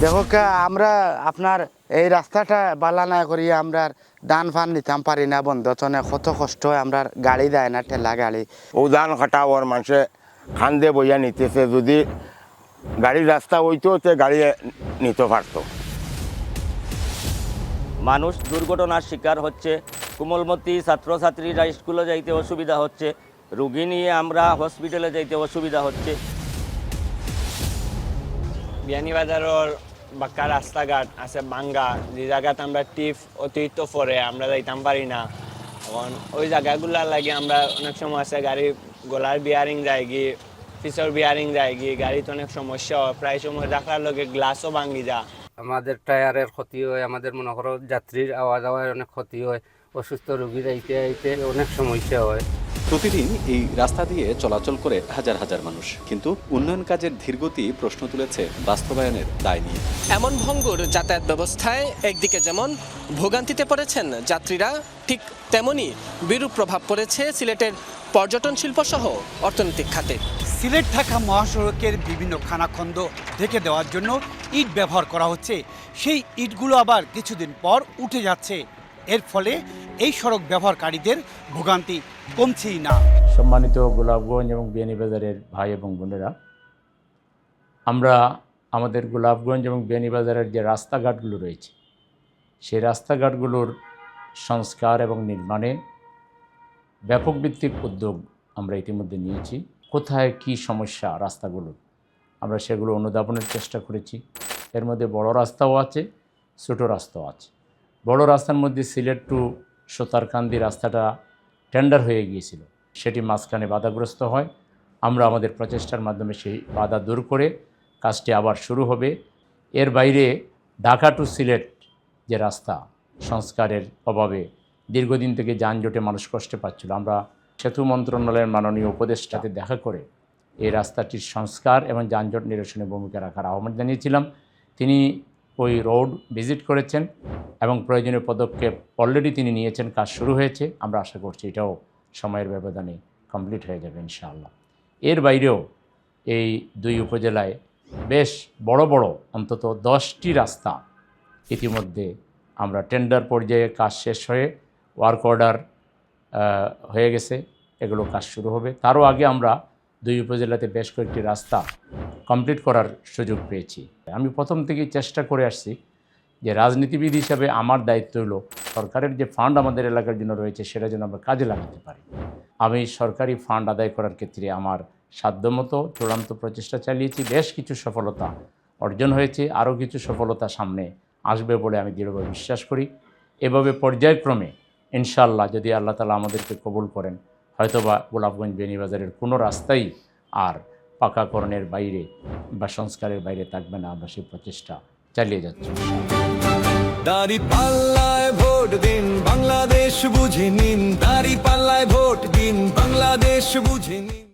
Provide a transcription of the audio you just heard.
দেখো কা আমরা আপনার এই রাস্তাটা বালা না করিয়া আমরা দান ফান নিতাম পারি না বন্ধ চনে কত কষ্ট হয় আমরা গাড়ি দেয় না ঠেলা গাড়ি ও ধান কাটা ওর মানুষে খান্দে বইয়া নিতেছে যদি গাড়ির রাস্তা হইতো তে গাড়ি নিতে পারতো। মানুষ দুর্ঘটনার শিকার হচ্ছে, কোমলমতি ছাত্রছাত্রীরা স্কুলে যাইতে অসুবিধা হচ্ছে, রুগী নিয়ে আমরা হসপিটালে যাইতে অসুবিধা হচ্ছে। বিয়ানীবাজারের বাক্কা রাস্তাঘাট আছে ভাঙ্গা, যে জায়গাতে আমরা টিপ অতিরিক্ত পরে আমরা যাইতাম পারি না। এখন ওই জায়গাগুলোর লাগে আমরা অনেক সময় আছে গাড়ি গোলার বিয়ারিং যায় গিয়ে, পিছর বিয়ারিং যায় গিয়ে, গাড়িতে অনেক সমস্যা হয়, প্রায় সময় রাখার লগে গ্লাসও ভাঙ্গি যায়। আমাদের টায়ারের ক্ষতি হয়, আমাদের মনে করো যাত্রীর আওয়া যাওয়ার অনেক ক্ষতি হয়, অসুস্থ রোগীর আইতে আইতে অনেক সমস্যা হয়। প্রতিদিন এই রাস্তা দিয়ে চলাচল করে হাজার হাজার মানুষ, কিন্তু উন্নয়ন কাজের ধীরগতি প্রশ্ন তুলেছে বাস্তবায়নের দায় নিয়ে। এমন ভঙ্গুর যাতায়াত ব্যবস্থায় একদিকে যেমন ভোগান্তিতে পড়েছেন যাত্রীরা, ঠিক তেমনি বিরূপ প্রভাব পড়েছে সিলেটের পর্যটন শিল্প সহ অর্থনৈতিক খাতে। সিলেট ঢাকা মহাসড়কের বিভিন্ন খানাখন্দ ঢেকে দেওয়ার জন্য ইট ব্যবহার করা হচ্ছে। সেই ইটগুলো আবার কিছুদিন পর উঠে যাচ্ছে। এর ফলে এই সড়ক ব্যবহারকারীদের ভোগান্তি কমছেই না। সম্মানিত গোলাপগঞ্জ এবং বিয়ানীবাজারের ভাই এবং বোনেরা, আমরা আমাদের গোলাপগঞ্জ এবং বিয়ানীবাজারের যে রাস্তাঘাটগুলো রয়েছে সেই রাস্তাঘাটগুলোর সংস্কার এবং নির্মাণে ব্যাপক ভিত্তিক উদ্যোগ আমরা ইতিমধ্যে নিয়েছি। কোথায় কি সমস্যা রাস্তাগুলোর আমরা সেগুলো অনুধাবনের চেষ্টা করেছি। এর মধ্যে বড় রাস্তাও আছে, ছোটো রাস্তাও আছে। বড় রাস্তার মধ্যে সিলেট টু সোতারকান্দি রাস্তাটা টেন্ডার হয়ে গিয়েছিল, সেটি মাঝখানে বাধাগ্রস্ত হয়। আমরা আমাদের প্রচেষ্টার মাধ্যমে সেই বাধা দূর করে কাজটি আবার শুরু হবে। এর বাইরে ঢাকা টু সিলেট যে রাস্তা সংস্কারের অভাবে দীর্ঘদিন থেকে যানজটে মানুষ কষ্টে পাচ্ছিল, আমরা সেতু মন্ত্রণালয়ের মাননীয় উপদেষ্টাতে দেখা করে এই রাস্তাটির সংস্কার এবং যানজট নিরসনে ভূমিকা রাখার আহ্বান জানিয়েছিলাম। তিনি ওই রোড ভিজিট করেছেন এবং প্রয়োজনীয় পদক্ষেপ অলরেডি তিনি নিয়েছেন, কাজ শুরু হয়েছে। আমরা আশা করছি এটাও সময়ের ব্যবধানে কমপ্লিট হয়ে যাবে ইনশাআল্লাহ। এর বাইরেও এই দুই উপজেলায় বেশ বড় বড় অন্তত 10টি রাস্তা ইতিমধ্যে আমরা টেন্ডার পর্যায়ে কাজ শেষ হয়ে ওয়ার্ক অর্ডার হয়ে গেছে, এগুলো কাজ শুরু হবে। তারও আগে আমরা দুই উপজেলাতে বেশ কয়েকটি রাস্তা কমপ্লিট করার সুযোগ পেয়েছি। আমি প্রথম থেকেই চেষ্টা করে আসছি যে রাজনীতিবিদ হিসাবে আমার দায়িত্ব হলো সরকারের যে ফান্ড আমাদের এলাকার জন্য রয়েছে সেটা যেন আমরা কাজে লাগাতে পারি। আমি সরকারি ফান্ড আদায় করার ক্ষেত্রে আমার সাধ্যমতো চূড়ান্ত প্রচেষ্টা চালিয়েছি। বেশ কিছু সফলতা অর্জন হয়েছে, আরও কিছু সফলতা সামনে আসবে বলে আমি দৃঢ়ভাবে বিশ্বাস করি। এভাবে পর্যায়ক্রমে ইনশাআল্লাহ যদি আল্লাহ তাআলা আমাদেরকে কবুল করেন, হয়তোবা গোলাপগঞ্জ বিয়ানীবাজারের কোনো রাস্তাই আর পাকাকরণের বাইরে বা সংস্কারের বাইরে থাকবে না। আমরা সেই প্রচেষ্টা চালিয়ে যাচ্ছি। দাঁড়িপাল্লায় ভোট দিন, বাংলাদেশ বুঝে নিন। দাঁড়িপাল্লায় ভোট দিন, বাংলাদেশ বুঝে নিন।